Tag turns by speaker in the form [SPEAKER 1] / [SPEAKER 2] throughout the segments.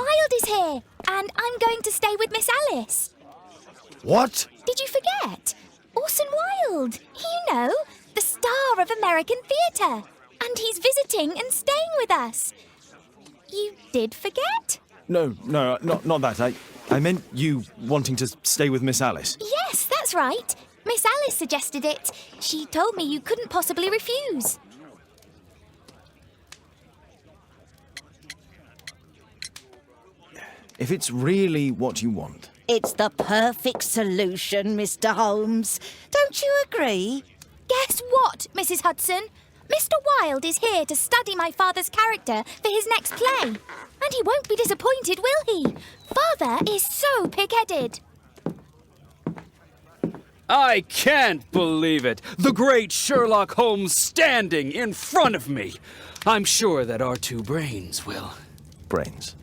[SPEAKER 1] Wilde is here, and I'm going to stay with Miss Alice.
[SPEAKER 2] What?
[SPEAKER 1] Did you forget? Orson Wilde, you know, the star of American theatre. And he's visiting and staying with us. You did forget?
[SPEAKER 2] No, not that. I meant you wanting to stay with Miss Alice.
[SPEAKER 1] Yes, that's right. Miss Alice suggested it. She told me you couldn't possibly refuse.
[SPEAKER 2] If it's really what you want.
[SPEAKER 3] It's the perfect solution, Mr. Holmes. Don't you agree?
[SPEAKER 1] Guess what, Mrs. Hudson? Mr. Wilde is here to study my father's character for his next play. And he won't be disappointed, will he? Father is so pig-headed.
[SPEAKER 4] I can't believe it! The great Sherlock Holmes standing in front of me! I'm sure that our two brains will...
[SPEAKER 2] Brains.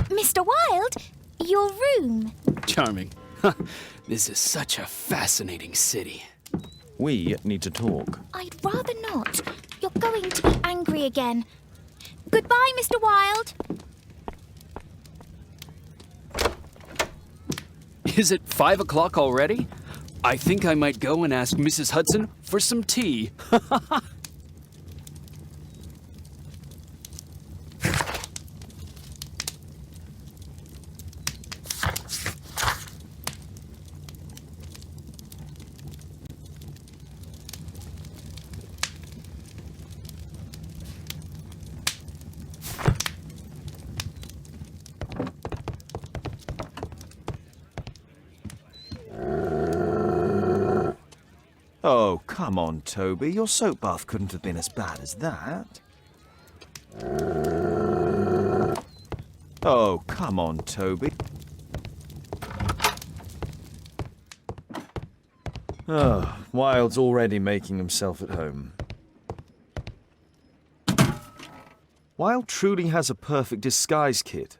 [SPEAKER 1] Mr. Wilde, your room.
[SPEAKER 4] Charming. This is such a fascinating city.
[SPEAKER 2] We need to talk.
[SPEAKER 1] I'd rather not. You're going to be angry again. Goodbye, Mr. Wilde.
[SPEAKER 4] Is it 5 o'clock already? I think I might go and ask Mrs. Hudson for some tea.
[SPEAKER 2] Oh, come on, Toby. Your soap bath couldn't have been as bad as that. Oh, come on, Toby. Oh, Wilde's already making himself at home. Wilde truly has a perfect disguise kit.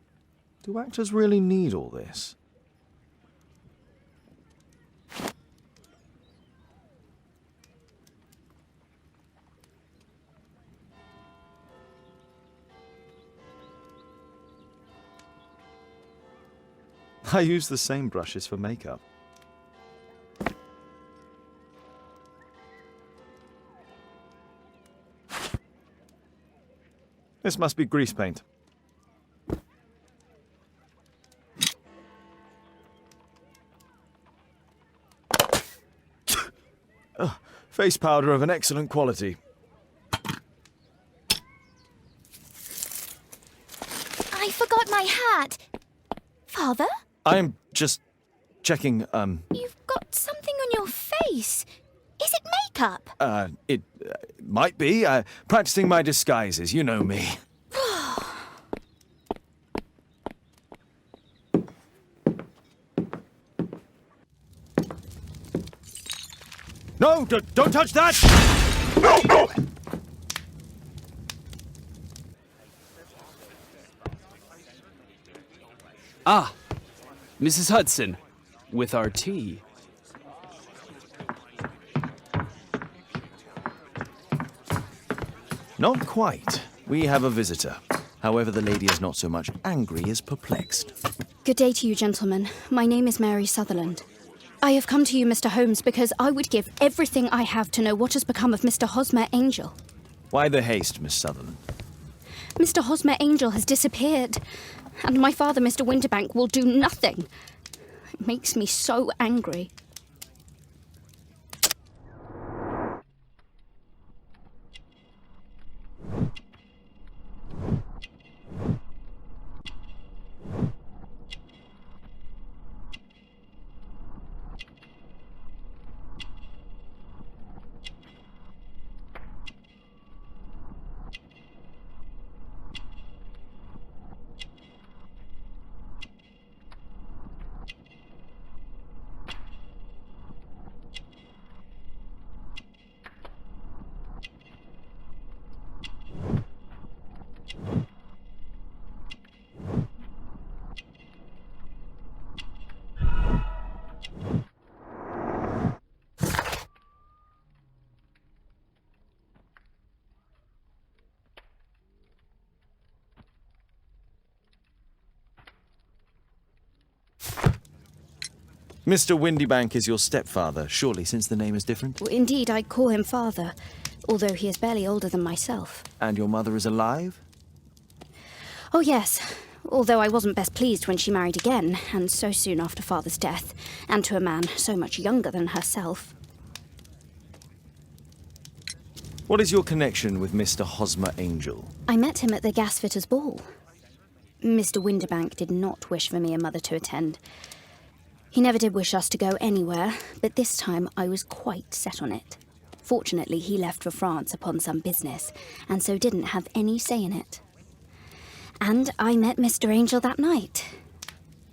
[SPEAKER 2] Do actors really need all this? I use the same brushes for makeup. This must be grease paint. Face powder of an excellent quality.
[SPEAKER 1] I forgot my hat. Father?
[SPEAKER 2] I'm just checking,
[SPEAKER 1] You've got something on your face. Is it makeup?
[SPEAKER 2] It might be. Practicing my disguises, you know me. No, don't touch that! No!
[SPEAKER 4] Ah, Mrs. Hudson, with our tea.
[SPEAKER 2] Not quite. We have a visitor. However, the lady is not so much angry as perplexed.
[SPEAKER 5] Good day to you, gentlemen. My name is Mary Sutherland. I have come to you, Mr. Holmes, because I would give everything I have to know what has become of Mr. Hosmer Angel.
[SPEAKER 2] Why the haste, Miss Sutherland?
[SPEAKER 5] Mr. Hosmer Angel has disappeared, and my father, Mr. Winterbank, will do nothing. It makes me so angry.
[SPEAKER 2] Mr. Windybank is your stepfather, surely, since the name is different?
[SPEAKER 5] Indeed, I call him father, although he is barely older than myself.
[SPEAKER 2] And your mother is alive?
[SPEAKER 5] Oh, yes, although I wasn't best pleased when she married again, and so soon after father's death, and to a man so much younger than herself.
[SPEAKER 2] What is your connection with Mr. Hosmer Angel?
[SPEAKER 5] I met him at the gasfitter's ball. Mr. Winterbank did not wish for me and mother to attend. He never did wish us to go anywhere, but this time I was quite set on it. Fortunately, he left for France upon some business, and so didn't have any say in it. And I met Mr. Angel that night.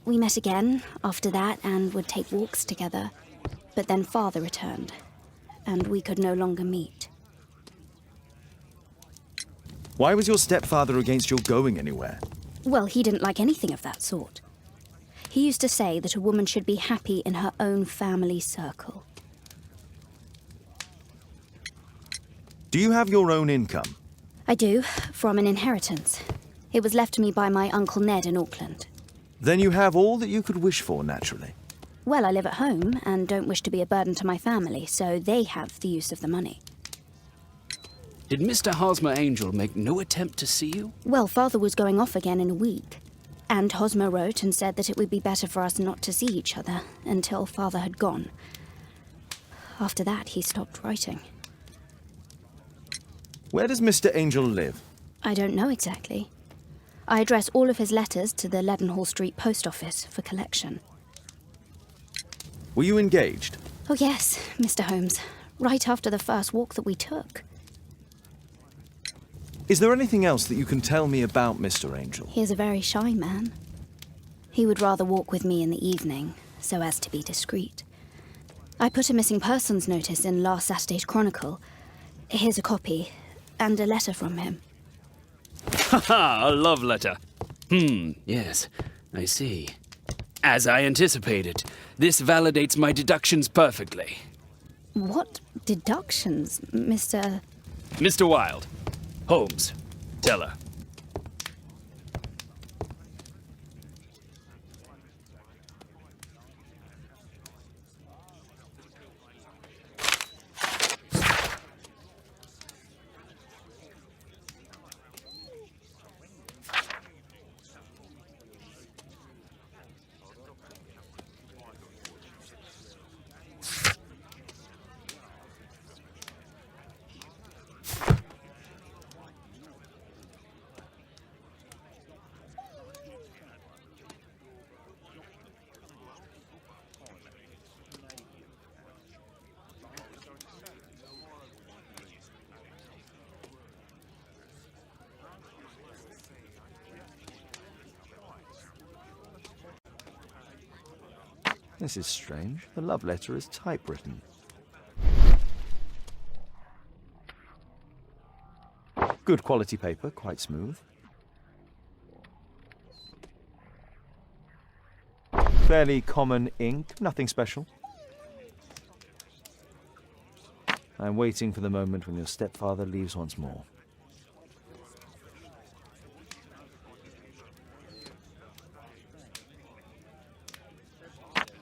[SPEAKER 5] We met again after that and would take walks together. But then father returned, and we could no longer meet.
[SPEAKER 2] Why was your stepfather against your going anywhere?
[SPEAKER 5] Well, he didn't like anything of that sort. He used to say that a woman should be happy in her own family circle.
[SPEAKER 2] Do you have your own income?
[SPEAKER 5] I do, from an inheritance. It was left to me by my Uncle Ned in Auckland.
[SPEAKER 2] Then you have all that you could wish for, naturally.
[SPEAKER 5] Well, I live at home and don't wish to be a burden to my family, so they have the use of the money.
[SPEAKER 4] Did Mr. Hosmer Angel make no attempt to see you?
[SPEAKER 5] Well, father was going off again in a week. And Hosmer wrote and said that it would be better for us not to see each other until father had gone. After that, he stopped writing.
[SPEAKER 2] Where does Mr. Angel live?
[SPEAKER 5] I don't know exactly. I address all of his letters to the Leadenhall Street post office for collection.
[SPEAKER 2] Were you engaged?
[SPEAKER 5] Oh yes, Mr. Holmes. Right after the first walk that we took.
[SPEAKER 2] Is there anything else that you can tell me about Mr. Angel?
[SPEAKER 5] He is a very shy man. He would rather walk with me in the evening, so as to be discreet. I put a missing persons notice in last Saturday's Chronicle. Here's a copy, and a letter from him.
[SPEAKER 4] Ha! A love letter. Yes, I see. As I anticipated, this validates my deductions perfectly.
[SPEAKER 5] What deductions, Mr.
[SPEAKER 4] Mr. Wilde. Holmes, tell her.
[SPEAKER 2] This is strange. The love letter is typewritten. Good quality paper, quite smooth. Fairly common ink, nothing special. I'm waiting for the moment when your stepfather leaves once more.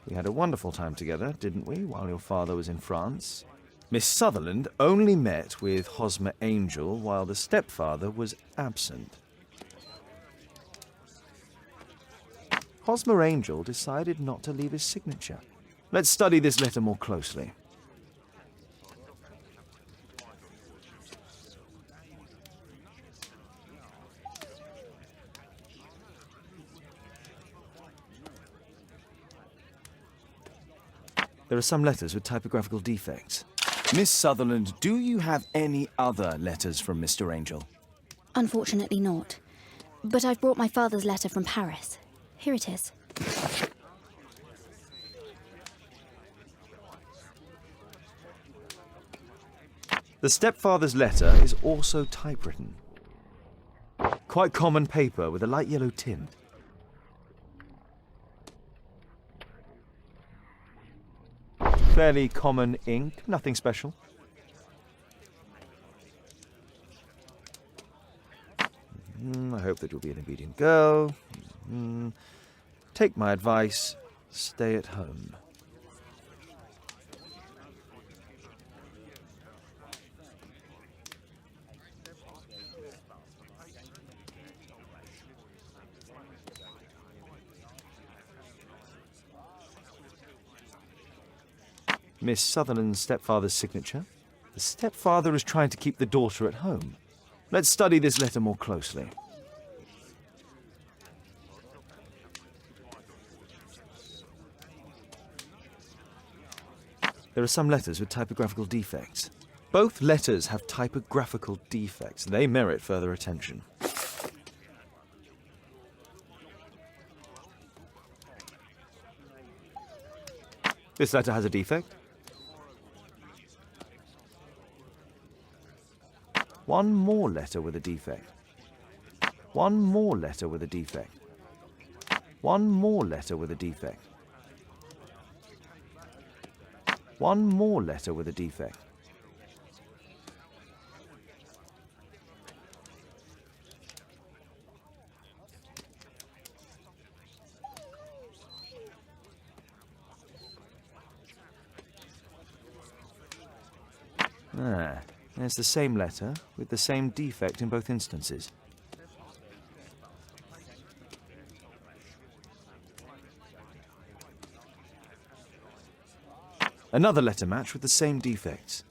[SPEAKER 2] We had a wonderful time together, didn't we, while your father was in France? Miss Sutherland only met with Hosmer Angel while the stepfather was absent. Hosmer Angel decided not to leave his signature. Let's study this letter more closely. There are some letters with typographical defects. Miss Sutherland, do you have any other letters from Mr. Angel?
[SPEAKER 5] Unfortunately not. But I've brought my father's letter from Paris. Here it is.
[SPEAKER 2] The stepfather's letter is also typewritten. Quite common paper with a light yellow tint. Fairly common ink, nothing special. I hope that you'll be an obedient girl. Take my advice, stay at home. Miss Sutherland's stepfather's signature. The stepfather is trying to keep the daughter at home. Let's study this letter more closely. There are some letters with typographical defects. Both letters have typographical defects. They merit further attention. This letter has a defect. One more letter with a defect. One more letter with a defect. One more letter with a defect. One more letter with a defect. There's the same letter with the same defect in both instances. Another letter match with the same defects.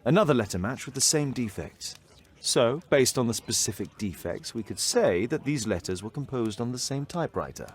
[SPEAKER 2] Another letter match with the same defects. So, based on the specific defects, we could say that these letters were composed on the same typewriter.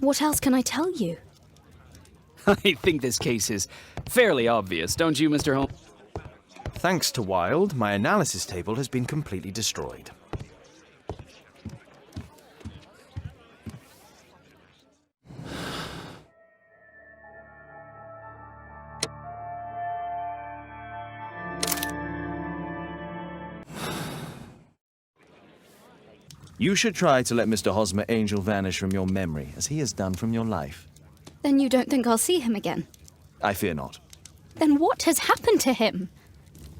[SPEAKER 5] What else can I tell you?
[SPEAKER 4] I think this case is fairly obvious, don't you, Mr. Holmes?
[SPEAKER 2] Thanks to Wilde, my analysis table has been completely destroyed. You should try to let Mr. Hosmer Angel vanish from your memory, as he has done from your life.
[SPEAKER 5] Then you don't think I'll see him again?
[SPEAKER 2] I fear not.
[SPEAKER 5] Then what has happened to him?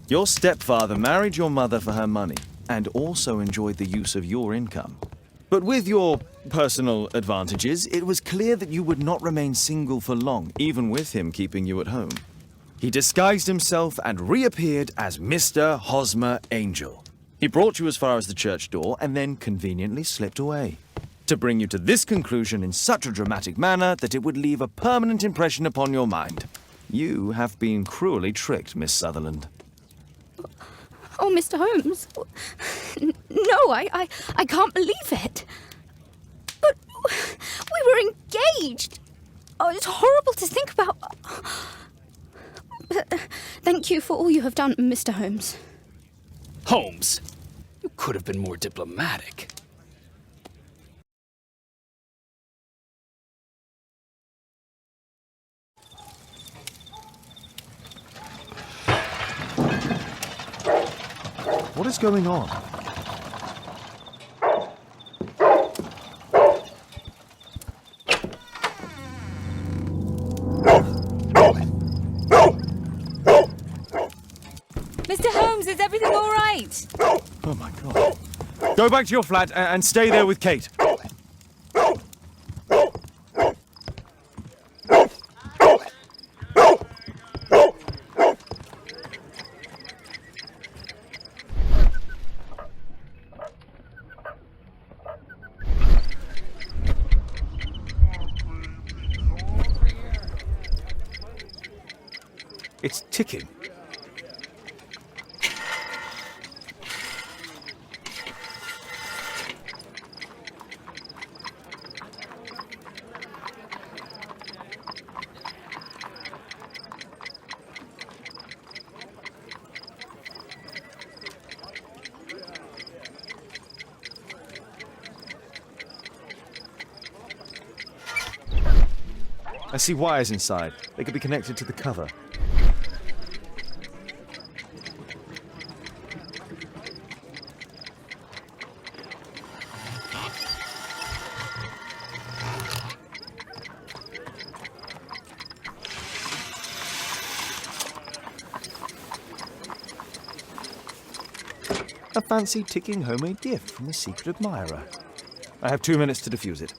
[SPEAKER 2] Your stepfather married your mother for her money, and also enjoyed the use of your income. But with your personal advantages, it was clear that you would not remain single for long, even with him keeping you at home. He disguised himself and reappeared as Mr. Hosmer Angel. He brought you as far as the church door and then conveniently slipped away. To bring you to this conclusion in such a dramatic manner that it would leave a permanent impression upon your mind. You have been cruelly tricked, Miss Sutherland.
[SPEAKER 5] Oh, Mr. Holmes. No, I can't believe it. But we were engaged. Oh, it's horrible to think about. But thank you for all you have done, Mr. Holmes.
[SPEAKER 4] Holmes, you could have been more diplomatic.
[SPEAKER 2] What is going on?
[SPEAKER 6] Mr. Holmes, is everything all right?
[SPEAKER 2] Oh my God. Go back to your flat and stay there with Kate. It's ticking. I see wires inside. They could be connected to the cover. A fancy ticking homemade gift from a secret admirer. I have 2 minutes to defuse it.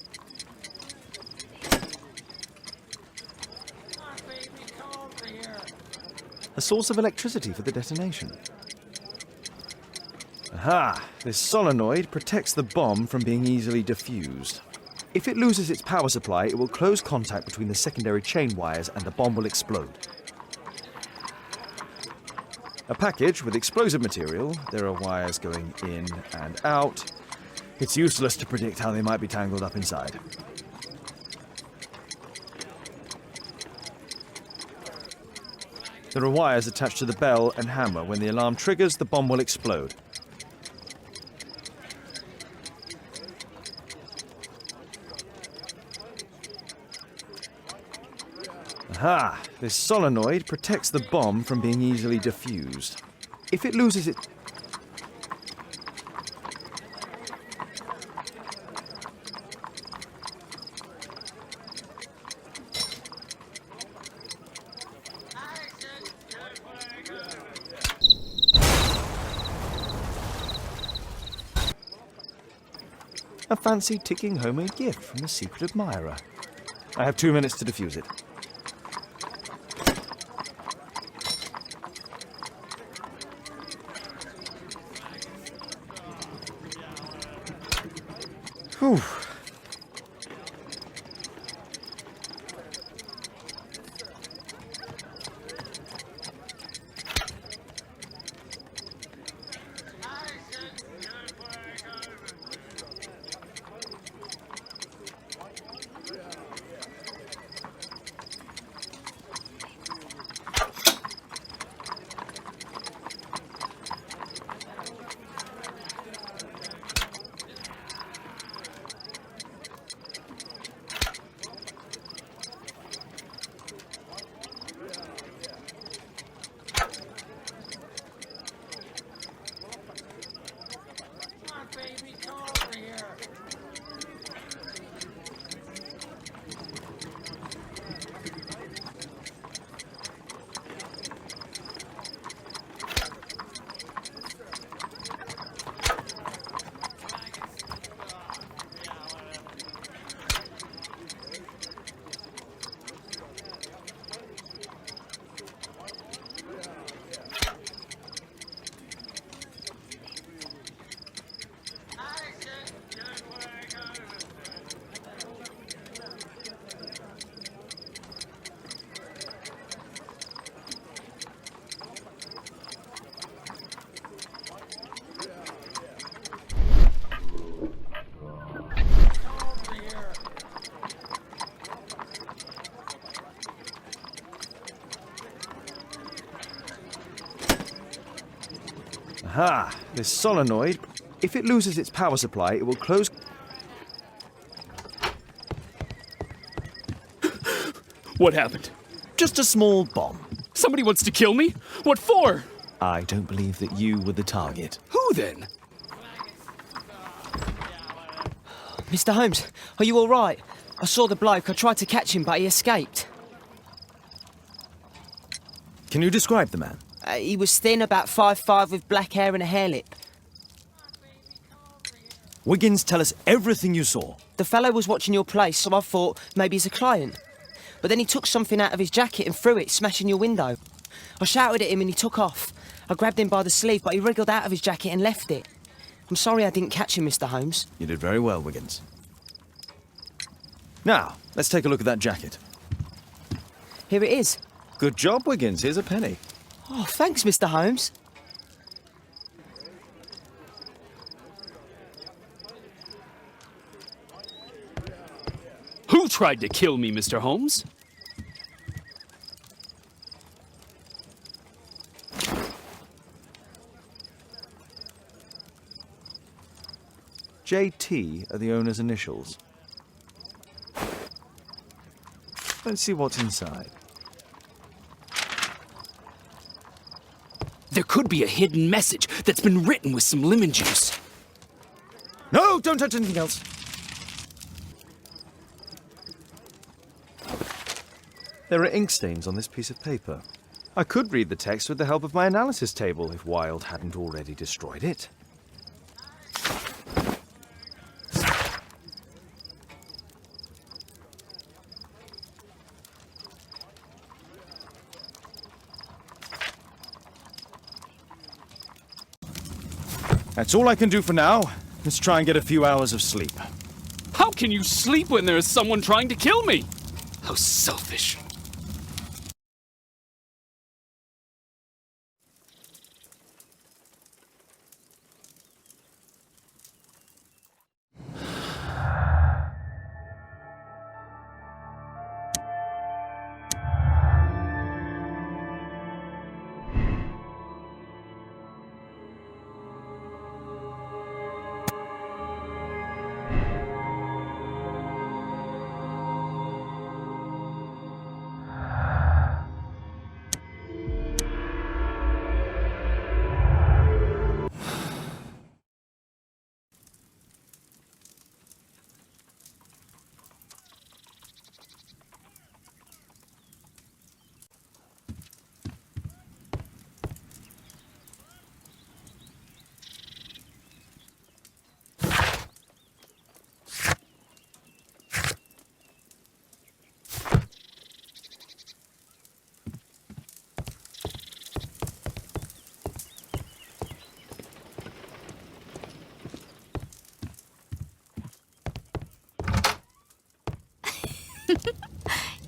[SPEAKER 2] A source of electricity for the detonation. Aha! This solenoid protects the bomb from being easily diffused. If it loses its power supply, it will close contact between the secondary chain wires and the bomb will explode. A package with explosive material. There are wires going in and out. It's useless to predict how they might be tangled up inside. There are wires attached to the bell and hammer. When the alarm triggers, the bomb will explode. Aha! This solenoid protects the bomb from being easily diffused. If it loses it... A fancy ticking homemade gift from a secret admirer. I have 2 minutes to defuse it. Whew. Aha! This solenoid, if it loses its power supply, it will close...
[SPEAKER 4] What happened?
[SPEAKER 2] Just a small bomb.
[SPEAKER 4] Somebody wants to kill me? What for?
[SPEAKER 2] I don't believe that you were the target.
[SPEAKER 4] Who then?
[SPEAKER 7] Mr. Holmes, are you all right? I saw the bloke. I tried to catch him, but he escaped.
[SPEAKER 2] Can you describe the man?
[SPEAKER 7] He was thin, about 5'5", with black hair and a hair lip.
[SPEAKER 2] Wiggins, tell us everything you saw.
[SPEAKER 7] The fellow was watching your place, so I thought maybe he's a client. But then he took something out of his jacket and threw it, smashing your window. I shouted at him and he took off. I grabbed him by the sleeve, but he wriggled out of his jacket and left it. I'm sorry I didn't catch him, Mr. Holmes.
[SPEAKER 2] You did very well, Wiggins. Now, let's take a look at that jacket.
[SPEAKER 7] Here it is.
[SPEAKER 2] Good job, Wiggins. Here's a penny.
[SPEAKER 7] Oh, thanks, Mr. Holmes.
[SPEAKER 4] Who tried to kill me, Mr. Holmes?
[SPEAKER 2] JT are the owner's initials. Let's see what's inside.
[SPEAKER 4] There could be a hidden message that's been written with some lemon juice.
[SPEAKER 2] No, don't touch anything else. There are ink stains on this piece of paper. I could read the text with the help of my analysis table if Wilde hadn't already destroyed it. That's all I can do for now. Let's try and get a few hours of sleep.
[SPEAKER 4] How can you sleep when there is someone trying to kill me? How selfish.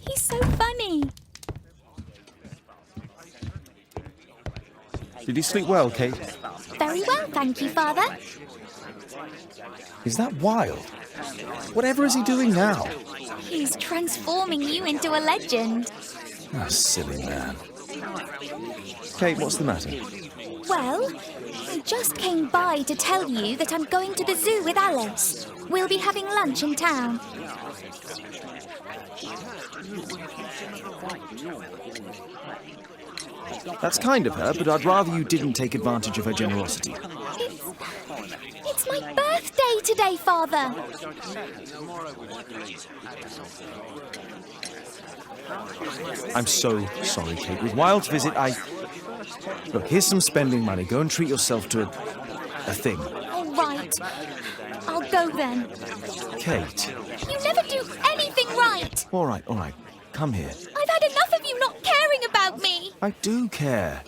[SPEAKER 1] He's so funny.
[SPEAKER 2] Did you sleep well, Kate?
[SPEAKER 1] Very well, thank you, Father.
[SPEAKER 2] Is that Wilde? Whatever is he doing now?
[SPEAKER 1] He's transforming you into a legend.
[SPEAKER 2] Ah, silly man. Kate, what's the matter?
[SPEAKER 1] Well, I just came by to tell you that I'm going to the zoo with Alice. We'll be having lunch in town.
[SPEAKER 2] That's kind of her, but I'd rather you didn't take advantage of her generosity.
[SPEAKER 1] It's my birthday today, Father.
[SPEAKER 2] I'm so sorry, Kate. With Wilde's visit, Look, here's some spending money. Go and treat yourself to a thing.
[SPEAKER 1] All right. I'll go then.
[SPEAKER 2] Kate.
[SPEAKER 1] You never do anything right.
[SPEAKER 2] All right. Come here.
[SPEAKER 1] I've had enough of you not caring about me.
[SPEAKER 2] I do care.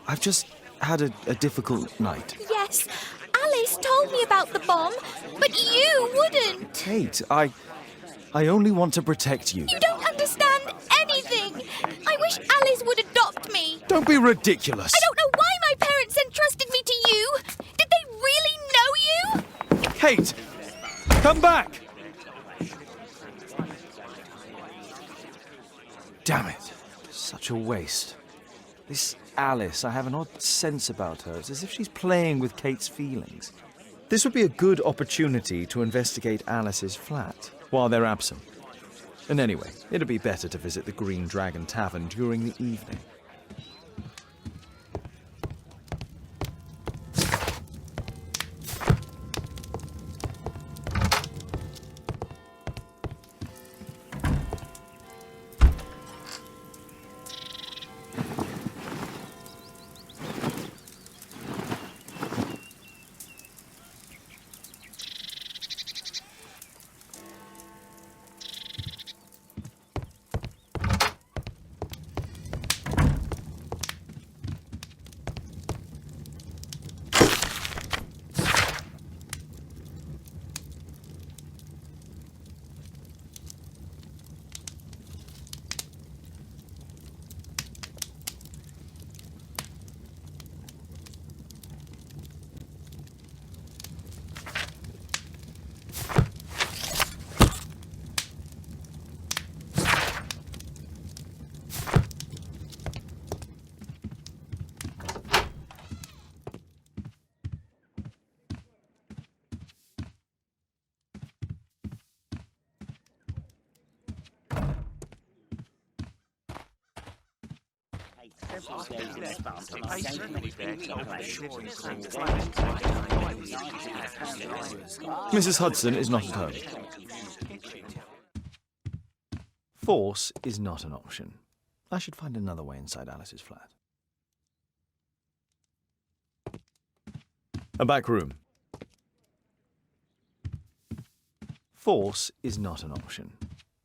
[SPEAKER 2] I've just had a difficult night.
[SPEAKER 1] Yes, Alice told me about the bomb, but you wouldn't.
[SPEAKER 2] Kate, I only want to protect you.
[SPEAKER 1] You don't understand anything. I wish Alice would adopt me.
[SPEAKER 2] Don't be ridiculous.
[SPEAKER 1] I don't know why my parents entrusted me to you. Did they really know you?
[SPEAKER 2] Kate, come back. Damn it. Such a waste. This Alice. I have an odd sense about her. It's as if she's playing with Kate's feelings. This would be a good opportunity to investigate Alice's flat while they're absent. And anyway, it'd be better to visit the Green Dragon Tavern during the evening. Mrs. Hudson is not at home. Force is not an option. I should find another way inside Alice's flat. A back room. Force is not an option.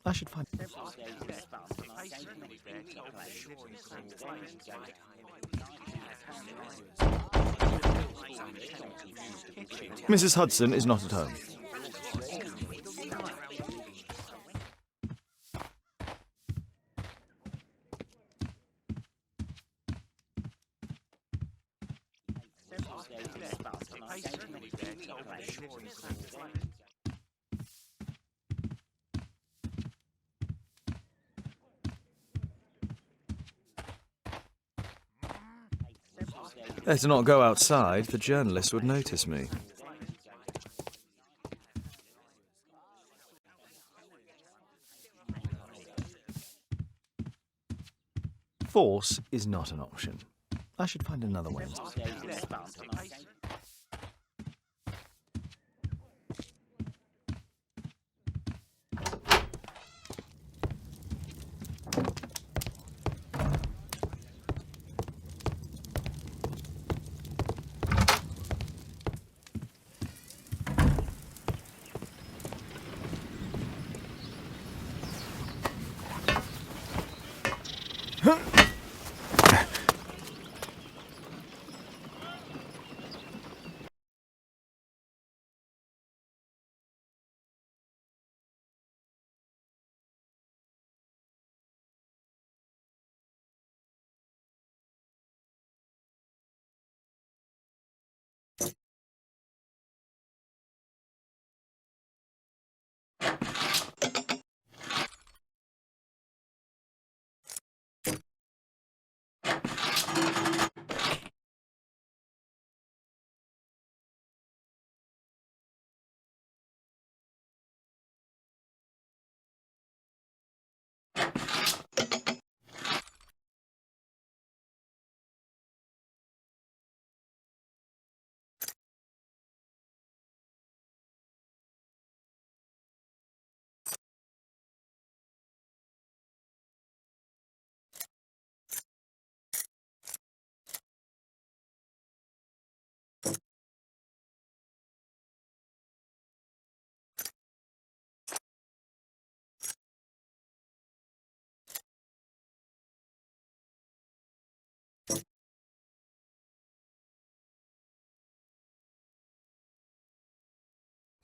[SPEAKER 2] I should find... Mrs. Hudson is not at home. Better not go outside, the journalists would notice me. Force is not an option. I should find another way.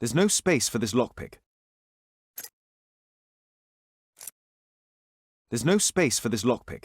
[SPEAKER 2] There's no space for this lockpick. There's no space for this lockpick.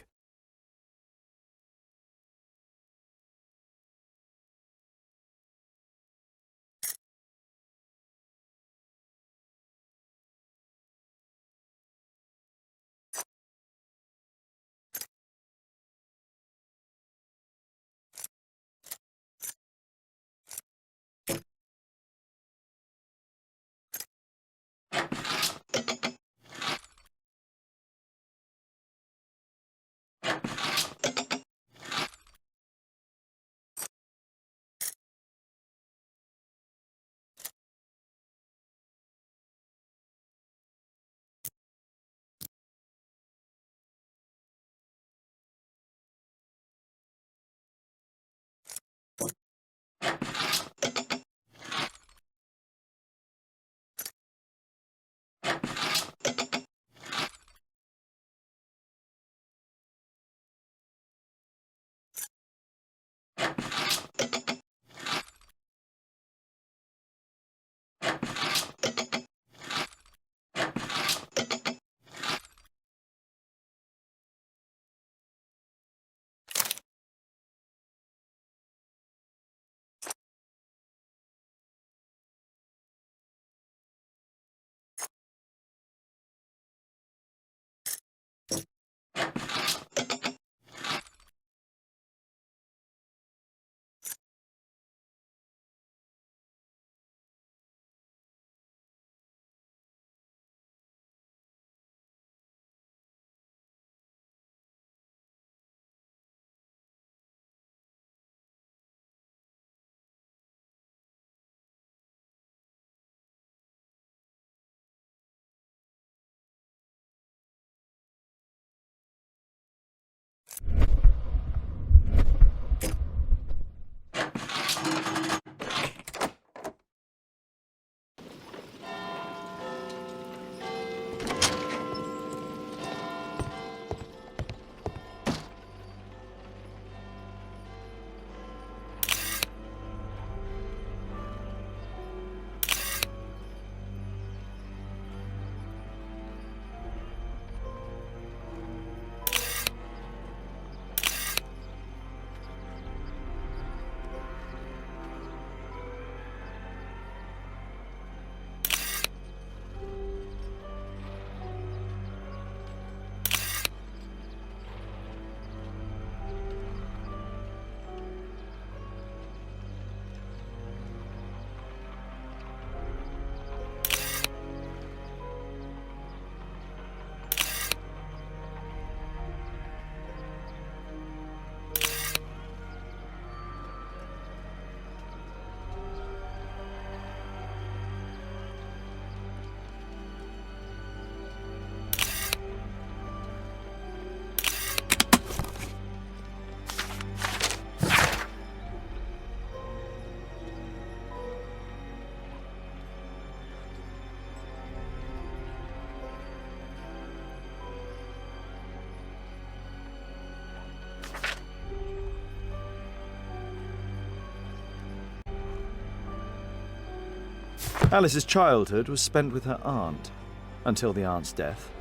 [SPEAKER 2] Alice's childhood was spent with her aunt, until the aunt's death.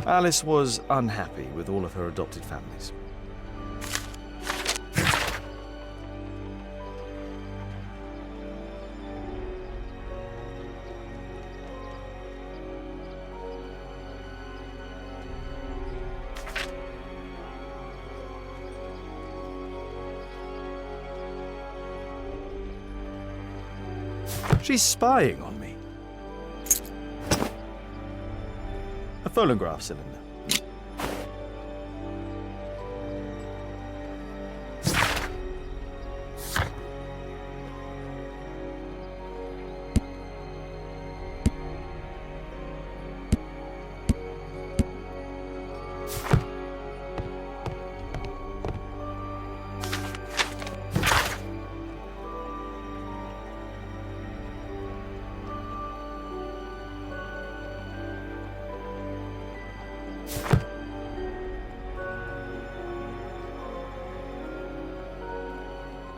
[SPEAKER 2] Alice was unhappy with all of her adopted families. She's spying on me. A phonograph cylinder.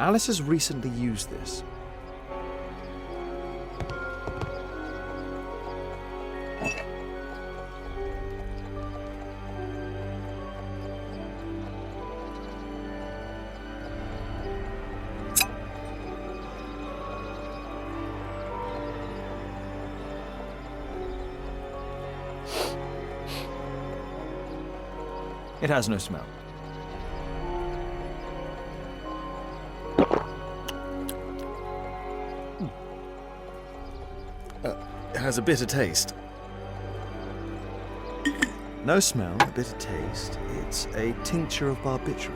[SPEAKER 2] Alice has recently used this. It has no smell. It has a bitter taste. No smell, a bitter taste. It's a tincture of barbiturate.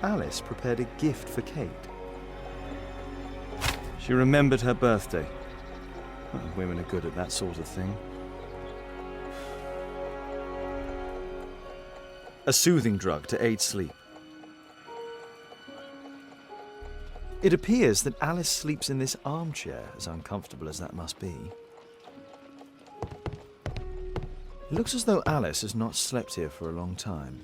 [SPEAKER 2] Alice prepared a gift for Kate. She remembered her birthday. Well, women are good at that sort of thing. A soothing drug to aid sleep. It appears that Alice sleeps in this armchair, as uncomfortable as that must be. It looks as though Alice has not slept here for a long time.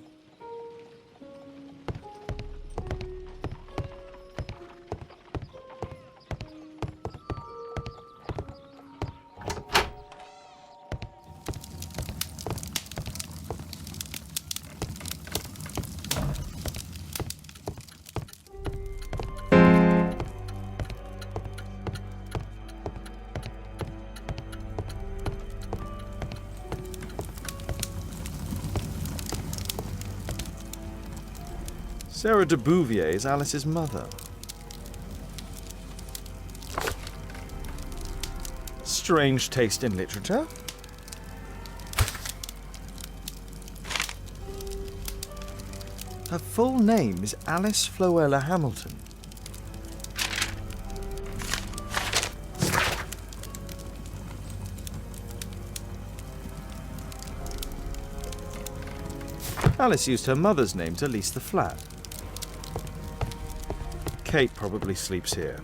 [SPEAKER 2] Sarah de Bouvier is Alice's mother. Strange taste in literature. Her full name is Alice Floella Hamilton. Alice used her mother's name to lease the flat. Kate probably sleeps here.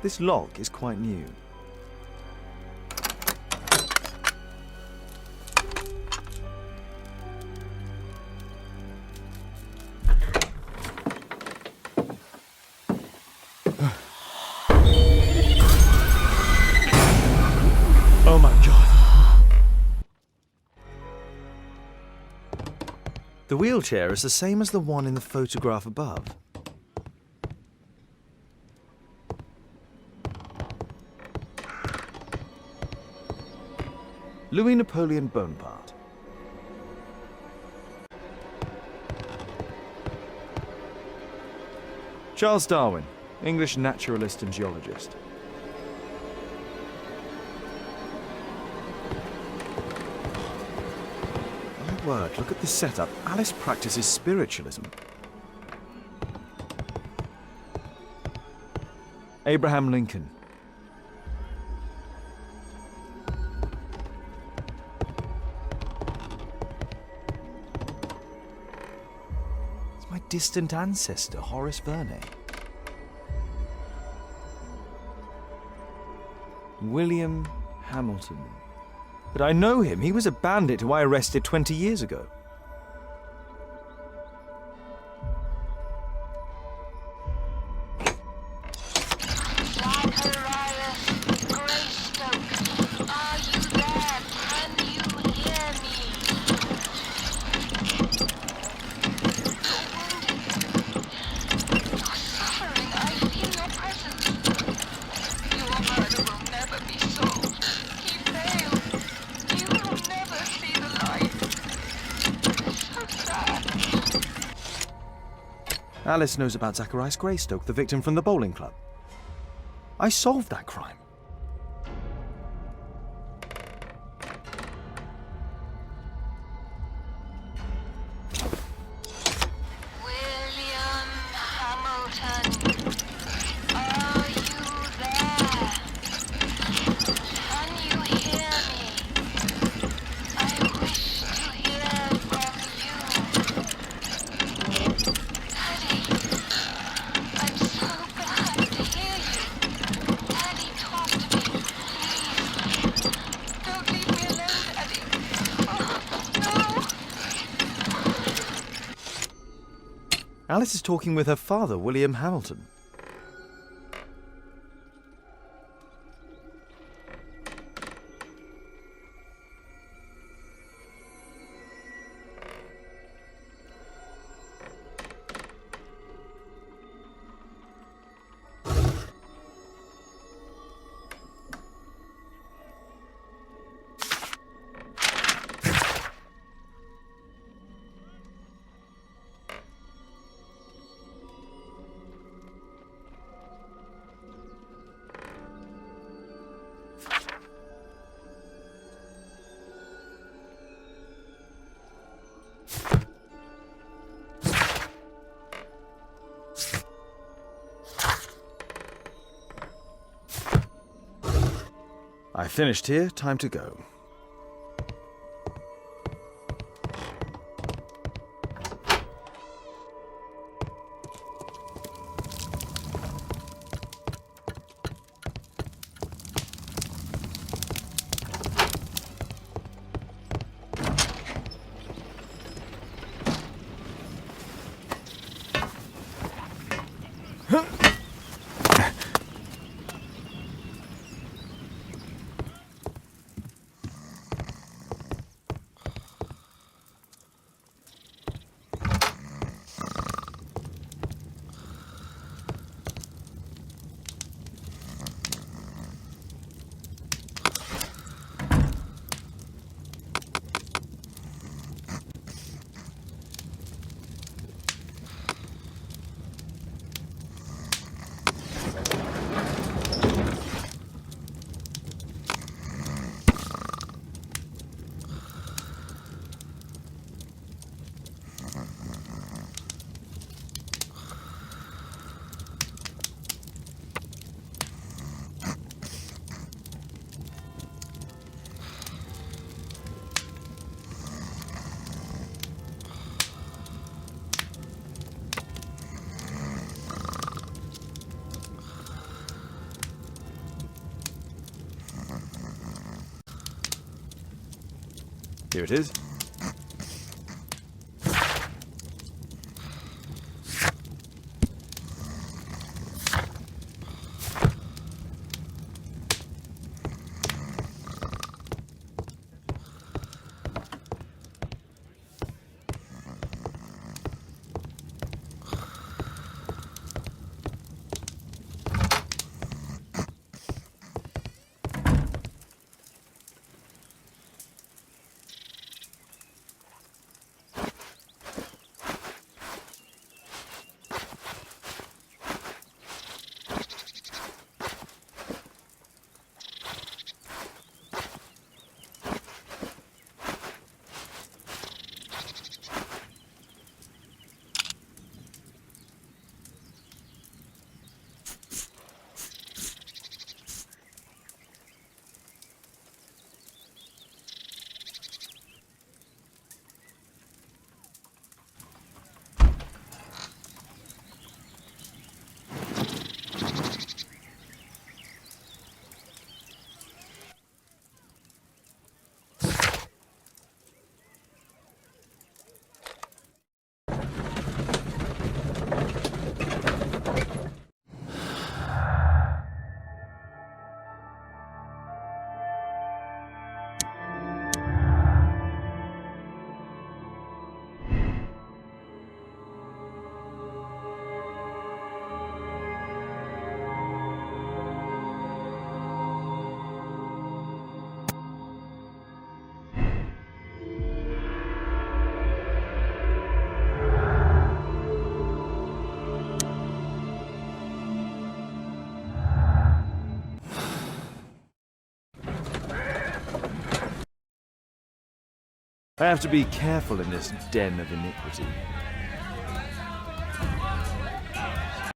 [SPEAKER 2] This lock is quite new. Oh my God. The wheelchair is the same as the one in the photograph above. Louis Napoleon Bonaparte. Charles Darwin, English naturalist and geologist. My word, look at this setup. Alice practices spiritualism. Abraham Lincoln. Distant ancestor, Horace Verne. William Hamilton. But I know him. He was a bandit who I arrested 20 years ago. Alice knows about Zacharias Greystoke, the victim from the bowling club. I solved that crime.
[SPEAKER 8] William Hamilton, are you there? Can you hear me? I wish to hear from you. Daddy, I'm so glad to hear you. Daddy, talk
[SPEAKER 2] Alice is talking with her father, William Hamilton. I finished here, time to go. Here it is. I have to be careful in this den of iniquity.